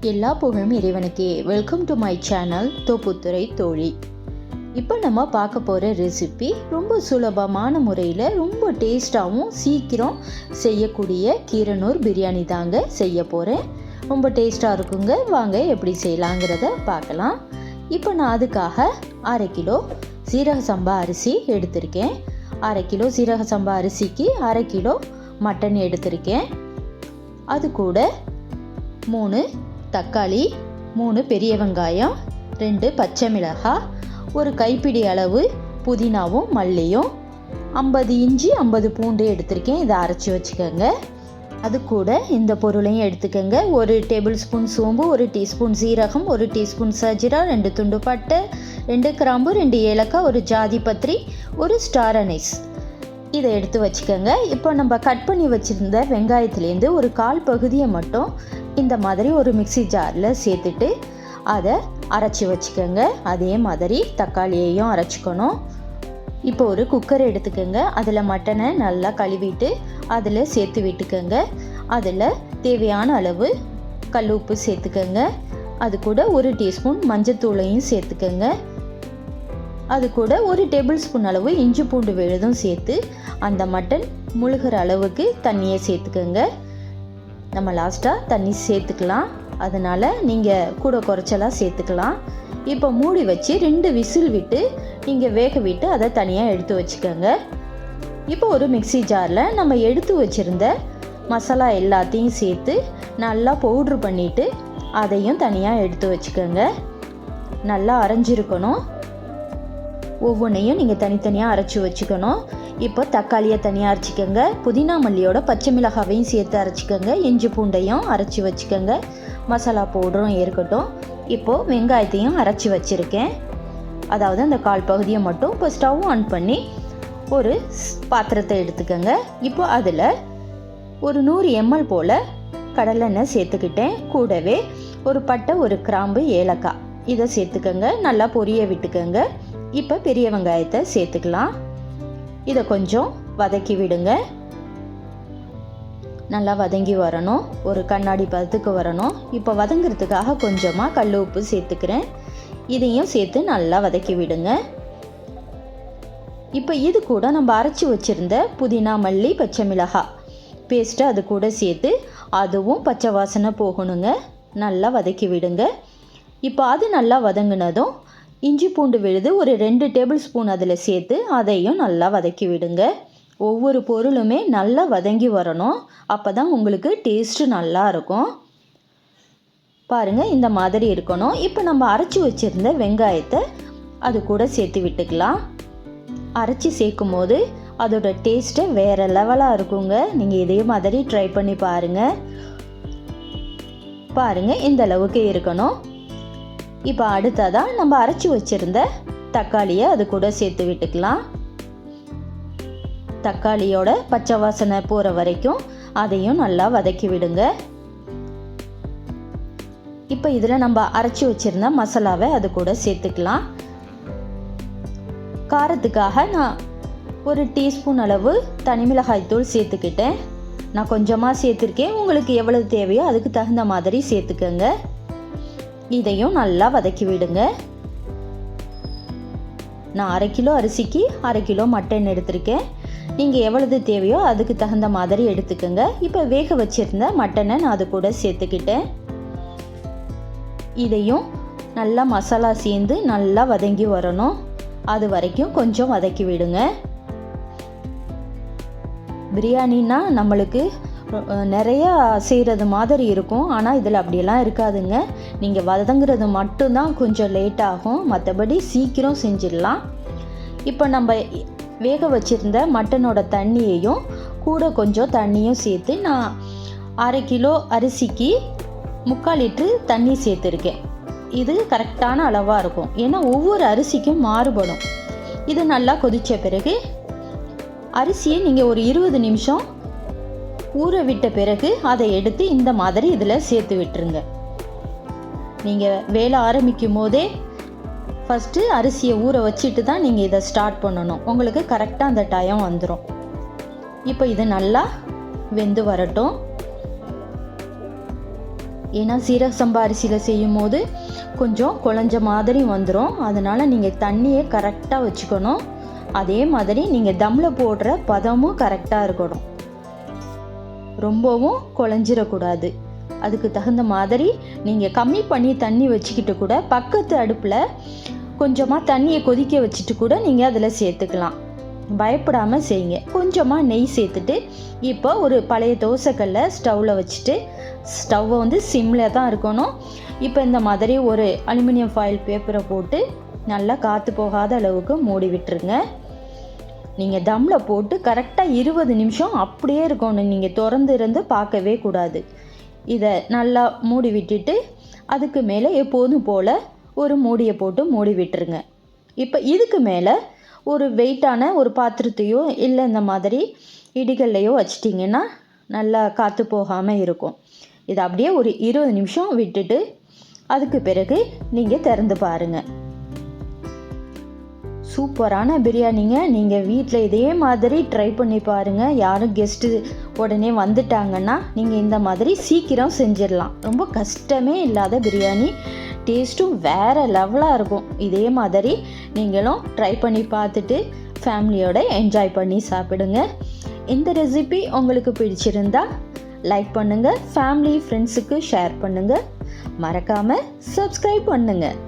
எல்லா புகழும் இறைவனுக்கே. Welcome to my channel Thopputhurai தோழி. இப்போ நம்ம பார்க்க போகிற ரெசிபி ரொம்ப சுலபமான முறையில் ரொம்ப டேஸ்ட்டாகவும் சீக்கிரம் செய்யக்கூடிய கீரனூர் பிரியாணி தாங்க செய்ய போகிறேன். ரொம்ப டேஸ்ட்டாக இருக்குங்க. வாங்க எப்படி செய்யலாங்கிறத பார்க்கலாம். இப்போ நான் அதுக்காக 1/2 கிலோ சீரக சம்பா அரிசி எடுத்திருக்கேன். 1/2 கிலோ சீரக சம்பா அரிசிக்கு 1/2 கிலோ மட்டன் எடுத்திருக்கேன். அது கூட 3 தக்காளி, 3 பெரிய வெங்காயம், 2 பச்சை மிளகாய், ஒரு கைப்பிடி அளவு புதினாவும் மல்லியும், 50 இஞ்சி 50 பூண்டு எடுத்திருக்கேன். இதை அரைச்சி வச்சுக்கோங்க. அது கூட இந்த பொருளையும் எடுத்துக்கோங்க. 1 டேபிள் ஸ்பூன் சோம்பு, 1 டீஸ்பூன் சீரகம், 1 டீஸ்பூன் சஜிரா, 2 துண்டு பட்டை, 2 கிராம்பு, 2 ஏலக்காய், 1 ஜாதி பத்திரி, 1 ஸ்டார் அனீஸ். இதை எடுத்து வச்சுக்கோங்க. இப்போ நம்ம கட் பண்ணி வச்சுருந்த வெங்காயத்துலேருந்து ஒரு 1/4 பகுதியை மட்டும் இந்த மாதிரி ஒரு மிக்ஸி ஜாரில் சேர்த்துட்டு அதை அரைச்சி வச்சுக்கோங்க. அதே மாதிரி தக்காளியையும் அரைச்சிக்கணும். இப்போ ஒரு குக்கர் எடுத்துக்கோங்க. அதில் மட்டனை நல்லா கழுவிட்டு அதில் சேர்த்து விட்டுக்கோங்க. அதில் தேவையான அளவு கல் உப்பு சேர்த்துக்கோங்க. அது கூட 1 டீஸ்பூன் மஞ்சத்தூளையும் சேர்த்துக்கோங்க. அது கூட 1 டேபிள் ஸ்பூன் அளவு இஞ்சி பூண்டு விழுதும் சேர்த்து அந்த மட்டன் முழுகிற அளவுக்கு தண்ணியை சேர்த்துக்கோங்க. நம்ம லாஸ்ட்டாக தண்ணி சேர்த்துக்கலாம். அதனால் நீங்கள் கூட குறைச்சலாக சேர்த்துக்கலாம். இப்போ மூடி வச்சு 2 விசில் விட்டு நீங்கள் வேக விட்டு அதை தனியாக எடுத்து வச்சுக்கோங்க. இப்போ ஒரு மிக்ஸி ஜாரில் நம்ம எடுத்து வச்சுருந்த மசாலா எல்லாத்தையும் சேர்த்து நல்லா பவுட்ரு பண்ணிவிட்டு அதையும் தனியாக எடுத்து வச்சுக்கோங்க. நல்லா அரைஞ்சிருக்கணும். ஒவ்வொன்றையும் நீங்கள் தனித்தனியாக அரைச்சி வச்சுக்கணும். இப்போ தக்காளியை தனியாக அரைச்சிக்கோங்க. புதினா மல்லியோட பச்சை மிளகாவையும் சேர்த்து அரைச்சிக்கோங்க. இஞ்சி பூண்டையும் அரைச்சி வச்சுக்கோங்க. மசாலா பவுடரும் இருக்கட்டும். இப்போது வெங்காயத்தையும் அரைச்சி வச்சுருக்கேன். அதாவது அந்த 1/4 பகுதியை மட்டும். இப்போ ஸ்டவ் ஆன் பண்ணி ஒரு பாத்திரத்தை எடுத்துக்கோங்க. இப்போ அதில் ஒரு 100 ml போல் கடலெண்ணெய் சேர்த்துக்கிட்டேன். கூடவே ஒரு பட்டை, ஒரு கிராம்பு, ஏலக்காய் இதை சேர்த்துக்கோங்க. நல்லா பொரிய விட்டுக்கோங்க. இப்போ பெரிய வெங்காயத்தை சேர்த்துக்கலாம். இதை கொஞ்சம் வதக்கி விடுங்க. நல்லா வதங்கி வரணும். ஒரு கண்ணாடி பதத்துக்கு வரணும். இப்போ வதங்கிறதுக்காக கொஞ்சமாக கல் உப்பு சேர்த்துக்கிறேன். இதையும் சேர்த்து நல்லா வதக்கி விடுங்க. இப்போ இது கூட நம்ம அரைச்சி வச்சுருந்த புதினா மல்லி பச்சை மிளகாய் பேஸ்ட்டு அது கூட சேர்த்து அதுவும் பச்சை வாசனை போகணுங்க. நல்லா வதக்கி விடுங்க. இப்போ அது நல்லா வதங்கினதும் இஞ்சி பூண்டு விழுது ஒரு 2 டேபிள் ஸ்பூன் அதில் சேர்த்து அதையும் நல்லா வதக்கி விடுங்க. ஒவ்வொரு பொருளுமே நல்லா வதங்கி வரணும். அப்போ தான் உங்களுக்கு டேஸ்ட்டு நல்லா இருக்கும். பாருங்கள், இந்த மாதிரி இருக்கணும். இப்போ நம்ம அரைச்சி வச்சுருந்த வெங்காயத்தை அது கூட சேர்த்து விட்டுக்கலாம். அரைச்சி சேர்க்கும் போது அதோட டேஸ்ட்டை வேறு லெவலாக இருக்குங்க. நீங்கள் இதே மாதிரி ட்ரை பண்ணி பாருங்கள். பாருங்கள், இந்த அளவுக்கு இருக்கணும். இப்போ அடுத்ததாக நம்ம அரைச்சி வச்சுருந்த தக்காளியை அது கூட சேர்த்து விட்டுக்கலாம். தக்காளியோட பச்சை வாசனை போகிற வரைக்கும் அதையும் நல்லா வதக்கி விடுங்க. இப்போ இதில் நம்ம அரைச்சி வச்சுருந்த மசாலாவை அது கூட சேர்த்துக்கலாம். காரத்துக்காக நான் ஒரு டீஸ்பூன் அளவு தனி மிளகாய் தூள் சேர்த்துக்கிட்டேன். நான் கொஞ்சமாக சேர்த்துருக்கேன். உங்களுக்கு எவ்வளவு தேவையோ அதுக்கு தகுந்த மாதிரி சேர்த்துக்கோங்க. இதையும் நல்லா வதக்கி விடுங்க. நான் 1/2 கிலோ அரிசிக்கு 1/2 கிலோ மட்டன் எடுத்திருக்கேன். நீங்கள் எவ்வளவு தேவையோ அதுக்கு தகுந்த மாதிரி எடுத்துக்கோங்க. இப்போ வேக வச்சுருந்த மட்டனை நான் அது கூட சேர்த்துக்கிட்டேன். இதையும் நல்லா மசாலா சேர்ந்து நல்லா வதங்கி வரணும். அது வரைக்கும் கொஞ்சம் வதக்கி விடுங்க. பிரியாணின்னா நம்மளுக்கு நிறையா செய்கிறது மாதிரி இருக்கும். ஆனால் இதில் அப்படியெல்லாம் இருக்காதுங்க. நீங்கள் வதங்குறது மட்டும்தான் கொஞ்சம் லேட் ஆகும். மற்றபடி சீக்கிரம் செஞ்சிடலாம். இப்போ நம்ம வேக வச்சுருந்த மட்டனோட தண்ணியையும் கூட கொஞ்சம் தண்ணியும் சேர்த்து நான் 1/2 கிலோ அரிசிக்கு 3/4 லிட்ரு தண்ணி சேர்த்துருக்கேன். இது கரெக்டான அளவாக இருக்கும். ஏன்னா ஒவ்வொரு அரிசிக்கும் மாறுபடும். இது நல்லா கொதித்த பிறகு அரிசியை நீங்கள் ஒரு 20 நிமிஷம் ஊற விட்ட பிறகு அதை எடுத்து இந்த மாதிரி இதில் சேர்த்து விட்டுருங்க. நீங்கள் வேலை ஆரம்பிக்கும் போதே ஃபஸ்ட்டு அரிசியை ஊற வச்சுட்டு தான் நீங்கள் இதை ஸ்டார்ட் பண்ணணும். உங்களுக்கு கரெக்டாக அந்த டைம் வந்துடும். இப்போ இது நல்லா வெந்து வரட்டும். ஏன்னா சீரக சம்பா அரிசியில் செய்யும் போது கொஞ்சம் குழஞ்ச மாதிரி வந்துடும். அதனால் நீங்கள் தண்ணியை கரெக்டாக வச்சுக்கணும். அதே மாதிரி நீங்கள் தம்மில் போடுற பதமும் கரெக்டாக இருக்கணும். ரொம்பவும் குழஞ்சிடக்கூடாது. அதுக்கு தகுந்த மாதிரி நீங்கள் கம்மி பண்ணி தண்ணி வச்சுக்கிட்டு கூட பக்கத்து அடுப்பில் கொஞ்சமாக தண்ணியை கொதிக்க வச்சுட்டு கூட நீங்கள் அதில் சேர்த்துக்கலாம். பயப்படாமல் செய்யுங்க. கொஞ்சமாக நெய் சேர்த்துட்டு இப்போ ஒரு பழைய தோசைக்கல்லை ஸ்டவ்வில் வச்சுட்டு ஸ்டவ்வை சிம்மில் தான் இருக்கணும். இப்போ இந்த மாதிரி ஒரு அலுமினியம் ஃபாயில் பேப்பரை போட்டு நல்லா காற்று போகாத அளவுக்கு மூடி விட்டுருங்க. நீங்கள் தம்மில் போட்டு கரெக்டாக 20 நிமிஷம் அப்படியே இருக்கணும். நீங்கள் திறந்து இருந்து பார்க்கவே கூடாது. இதை நல்லா மூடி விட்டுட்டு அதுக்கு மேலே எப்போதும் போல் ஒரு மூடியை போட்டு மூடி விட்டுருங்க. இப்போ இதுக்கு மேலே ஒரு வெயிட்டான ஒரு பாத்திரத்தையோ இல்லை இந்த மாதிரி இடிகல்லையோ வச்சிட்டிங்கன்னா நல்லா காற்று போகாமல் இருக்கும். இதை அப்படியே ஒரு 20 நிமிஷம் விட்டுட்டு அதுக்கு பிறகு நீங்கள் திறந்து பாருங்கள். சூப்பரான பிரியாணிங்க. நீங்கள் வீட்டில் இதே மாதிரி ட்ரை பண்ணி பாருங்கள். யாரும் கெஸ்ட்டு உடனே வந்துட்டாங்கன்னா நீங்கள் இந்த மாதிரி சீக்கிரம் செஞ்சிடலாம். ரொம்ப கஷ்டமே இல்லாத பிரியாணி. டேஸ்ட்டும் வேறு லெவலாக இருக்கும். இதே மாதிரி நீங்களும் ட்ரை பண்ணி பார்த்துட்டு ஃபேமிலியோட என்ஜாய் பண்ணி சாப்பிடுங்க. இந்த ரெசிபி உங்களுக்கு பிடிச்சிருந்தா லைக் பண்ணுங்கள், ஃபேமிலி ஃப்ரெண்ட்ஸுக்கு ஷேர் பண்ணுங்கள், மறக்காமல் சப்ஸ்கிரைப் பண்ணுங்கள்.